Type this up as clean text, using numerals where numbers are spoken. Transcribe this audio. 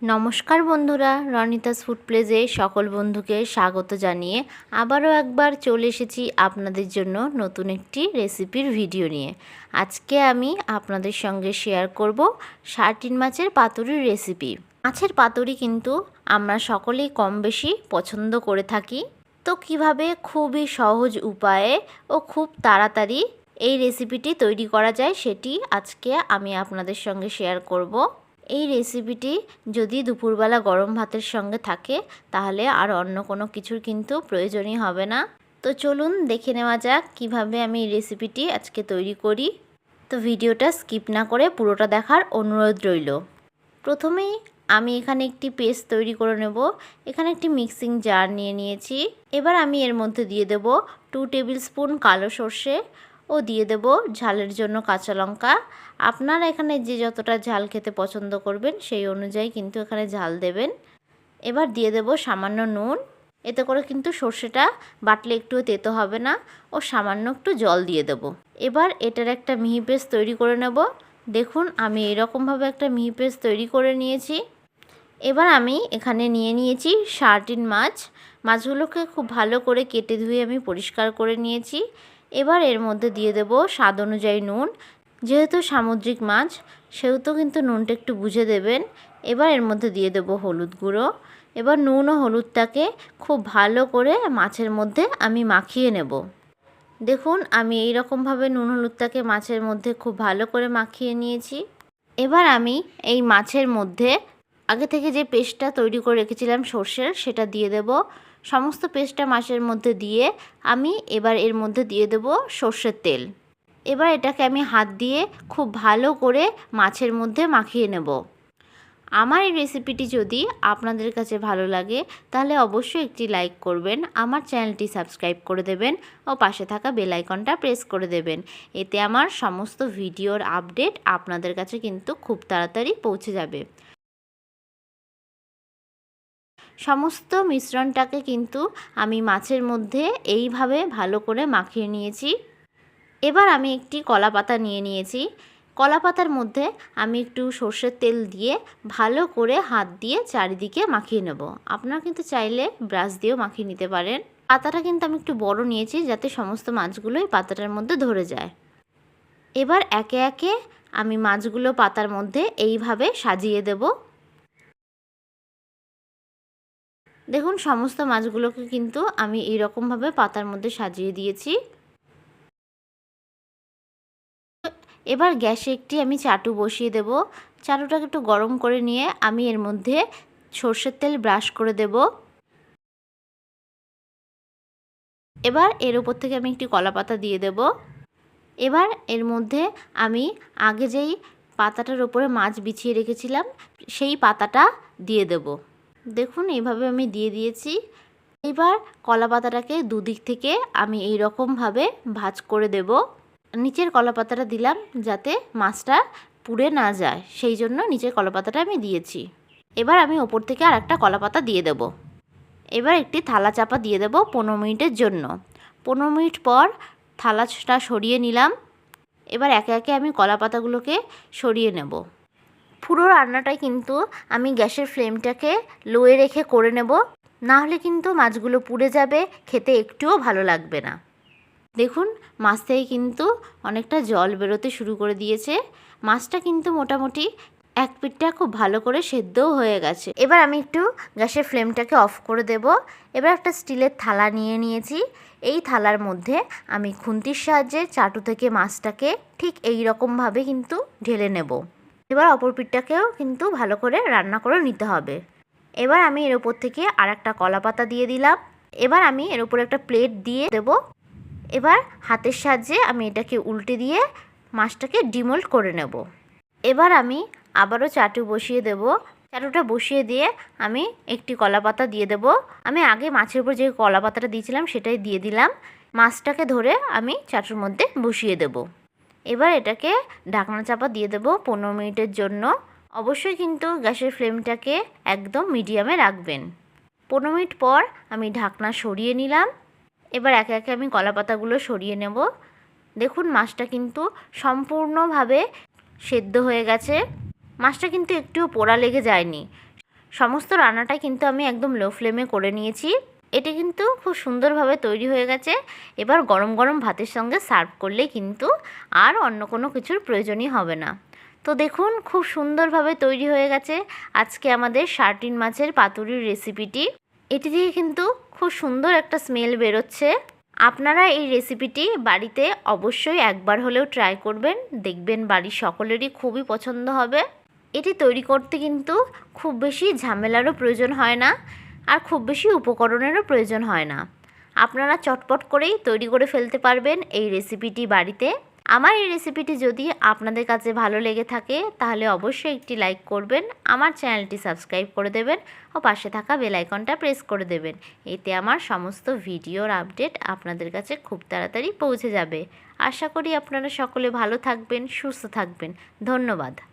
নমস্কার বন্ধুরা, রনিতাস ফুড প্লেজে সকল বন্ধুকে স্বাগত জানিয়ে আবারও একবার চলে এসেছি আপনাদের জন্য নতুন একটি রেসিপির ভিডিও নিয়ে। আজকে আমি আপনাদের সঙ্গে শেয়ার করব সার্টিন মাছের পাতুরির রেসিপি। মাছের পাতুরি কিন্তু আমরা সকলেই কম বেশি পছন্দ করে থাকি। তো কিভাবে খুবই সহজ উপায়ে ও খুব তাড়াতাড়ি এই রেসিপিটি তৈরি করা যায় সেটি আজকে আমি আপনাদের সঙ্গে শেয়ার করব। এই রেসিপিটি যদি দুপুরবেলা গরম ভাতের সঙ্গে থাকে তাহলে আর অন্য কোনো কিছুর কিন্তু প্রয়োজনই হবে না। তো চলুন দেখে নেওয়া যাক কিভাবে আমি এই রেসিপিটি আজকে তৈরি করি। তো ভিডিওটা স্কিপ না করে পুরোটা দেখার অনুরোধ রইল। প্রথমেই আমি এখানে একটি পেস্ট তৈরি করে নেব। এখানে একটি মিক্সিং জার নিয়ে নিয়েছি। এবার আমি এর মধ্যে দিয়ে দেব 2 টেবিল স্পুন কালো সর্ষে ও দিয়ে দেব ঝালের জন্য কাঁচা লঙ্কা। আপনারা এখানে যে যতটা ঝাল খেতে পছন্দ করবেন সেই অনুযায়ী কিন্তু এখানে ঝাল দেবেন। এবার দিয়ে দেব সামান্য নুন। এতে করে কিন্তু সর্ষেটা বাটলে একটুও তেতো হবে না ও সামান্য একটু জল দিয়ে দেব। এবার এটার একটা মিহি পেস্ট তৈরি করে নেব। দেখুন আমি এরকমভাবে একটা মিহি পেস্ট তৈরি করে নিয়েছি। এবার আমি এখানে নিয়ে নিয়েছি সার্টিন মাছ। মাছগুলোকে খুব ভালো করে কেটে ধুয়ে আমি পরিষ্কার করে নিয়েছি। এবার এর মধ্যে দিয়ে দেব স্বাদ অনুযায়ী নুন। যেহেতু সামুদ্রিক মাছ সেহেতু কিন্তু নুনটা একটু বুঝে দেবেন। এবার এর মধ্যে দিয়ে দেব হলুদ গুঁড়ো। এবার নুন ও হলুদটাকে খুব ভালো করে মাছের মধ্যে আমি মাখিয়ে নেব। দেখুন আমি এই রকমভাবে নুন হলুদটাকে মাছের মধ্যে খুব ভালো করে মাখিয়ে নিয়েছি। এবার আমি এই মাছের মধ্যে আগে থেকে যে পেস্টটা তৈরি করে রেখেছিলাম সর্ষের সেটা দিয়ে দেব। সমস্ত পেস্টটা মাছের মধ্যে দিয়ে আমি এবার এর মধ্যে দিয়ে দেব সর্ষের তেল। এবার এটাকে আমি হাত দিয়ে খুব ভালো করে মাছের মধ্যে মাখিয়ে নেব। আমার এই রেসিপিটি যদি আপনাদের কাছে ভালো লাগে তাহলে অবশ্যই একটি লাইক করবেন, আমার চ্যানেলটি সাবস্ক্রাইব করে দেবেন ও পাশে থাকা বেল আইকনটা প্রেস করে দেবেন। এতে আমার সমস্ত ভিডিওর আপডেট আপনাদের কাছে কিন্তু খুব তাড়াতাড়ি পৌঁছে যাবে। সমস্ত মিশ্রণটাকে কিন্তু আমি মাছের মধ্যে এইভাবে ভালো করে মাখিয়ে নিয়েছি। এবার আমি একটি কলা পাতা নিয়ে নিয়েছি। কলা পাতার মধ্যে আমি একটু সর্ষের তেল দিয়ে ভালো করে হাত দিয়ে চারিদিকে মাখিয়ে নেব। আপনারা কিন্তু চাইলে ব্রাশ দিয়েও মাখিয়ে নিতে পারেন। পাতাটা কিন্তু আমি একটু বড় নিয়েছি যাতে সমস্ত মাছগুলোই পাতাটার মধ্যে ধরে যায়। এবার একে একে আমি মাছগুলো পাতার মধ্যে এইভাবে সাজিয়ে দেব। দেখুন সমস্ত মাছগুলোকে কিন্তু আমি এই রকমভাবে পাতার মধ্যে সাজিয়ে দিয়েছি। এবার গ্যাসে একটি আমি চাটু বসিয়ে দেব। চাটুটাকে একটু গরম করে নিয়ে আমি এর মধ্যে সর্ষের তেল ব্রাশ করে দেব। এবার এর উপর থেকে আমি একটি কলা পাতা দিয়ে দেব। এবার এর মধ্যে আমি আগে যেই পাতাটার উপরে মাছ বিছিয়ে রেখেছিলাম সেই পাতাটা দিয়ে দেব। দেখুন এইভাবে আমি দিয়ে দিয়েছি। এবার কলা পাতাটাকে দুদিক থেকে আমি এই রকমভাবে ভাঁজ করে দেব। নিচের কলা পাতাটা দিলাম যাতে মাছটা পুড়ে না যায়, সেই জন্য নিচের কলা পাতাটা আমি দিয়েছি। এবার আমি ওপর থেকে আর একটা কলা পাতা দিয়ে দেব। এবার একটি থালা চাপা দিয়ে দেব 15 মিনিটের জন্য। 15 মিনিট পর থালাটা সরিয়ে নিলাম। এবার একে একে আমি কলা পাতাগুলোকে সরিয়ে নেব। পুরো রান্নাটাই কিন্তু আমি গ্যাসের ফ্লেমটাকে লোয়ে রেখে করে নেব, না হলে কিন্তু মাছগুলো পুড়ে যাবে, খেতে একটুও ভালো লাগবে না। দেখুন মাছ থেকে কিন্তু অনেকটা জল বেরোতে শুরু করে দিয়েছে। মাছটা কিন্তু মোটামুটি এক পিঠটা খুব ভালো করে সেদ্ধও হয়ে গেছে। এবার আমি একটু গ্যাসের ফ্লেমটাকে অফ করে দেব। এবার একটা স্টিলের থালা নিয়ে নিয়েছি। এই থালার মধ্যে আমি খুন্তির সাহায্যে চাটু থেকে মাছটাকে ঠিক এই রকমভাবে কিন্তু ঢেলে নেব। এবার অপর পিঠটাকেও কিন্তু ভালো করে রান্না করে নিতে হবে। এবার আমি এর ওপর থেকে আর একটা কলা পাতা দিয়ে দিলাম। এবার আমি এর ওপর একটা প্লেট দিয়ে দেব। এবার হাতের সাহায্যে আমি এটাকে উল্টে দিয়ে মাছটাকে ডিমোল্ড করে নেব। এবার আমি আবারও চাটু বসিয়ে দেব। চাটুটা বসিয়ে দিয়ে আমি একটি কলা পাতা দিয়ে দেব। আমি আগে মাছের উপর যে কলা পাতাটা দিয়েছিলাম সেটাই দিয়ে দিলাম। মাছটাকে ধরে আমি চাটুর মধ্যে বসিয়ে দেব। এবার এটাকে ঢাকনা চাপা দিয়ে দেব 15 মিনিটের জন্য। অবশ্যই কিন্তু গ্যাসের ফ্লেমটাকে একদম মিডিয়ামে রাখবেন। 15 মিনিট পর আমি ঢাকনা সরিয়ে নিলাম। এবার একে একে আমি কলা পাতাগুলো সরিয়ে নেব। দেখুন মাছটা কিন্তু সম্পূর্ণভাবে সেদ্ধ হয়ে গেছে। মাছটা কিন্তু একটুও পোড়া লেগে যায়নি। সমস্ত রান্নাটাই কিন্তু আমি একদম লো ফ্লেমে করে নিয়েছি। এটি কিন্তু খুব সুন্দরভাবে তৈরি হয়ে গেছে। এবার গরম গরম ভাতের সঙ্গে সার্ভ করলে কিন্তু আর অন্য কোনো কিছুর প্রয়োজনই হবে না। তো দেখুন খুব সুন্দরভাবে তৈরি হয়ে গেছে আজকে আমাদের সার্টিন মাছের পাতুরির রেসিপিটি। এটি দিয়ে কিন্তু খুব সুন্দর একটা স্মেল বেরোচ্ছে। আপনারা এই রেসিপিটি বাড়িতে অবশ্যই একবার হলেও ট্রাই করবেন, দেখবেন বাড়ির সকলেরই খুবই পছন্দ হবে। এটি তৈরি করতে কিন্তু খুব বেশি ঝামেলারও প্রয়োজন হয় না, আর খুব বেশি উপকরণেরও প্রয়োজন হয় না। আপনারা চটপট করেই তৈরি করে ফেলতে পারবেন এই রেসিপিটি বাড়িতে। আমার এই রেসিপিটি যদি আপনাদের কাছে ভালো লেগে থাকে তাহলে অবশ্যই একটি লাইক করবেন, আমার চ্যানেলটি সাবস্ক্রাইব করে দেবেন ও পাশে থাকা বেল আইকনটা প্রেস করে দেবেন। এতে আমার সমস্ত ভিডিওর আপডেট আপনাদের কাছে খুব তাড়াতাড়ি পৌঁছে যাবে। আশা করি আপনারা সকলে ভালো থাকবেন, সুস্থ থাকবেন। ধন্যবাদ।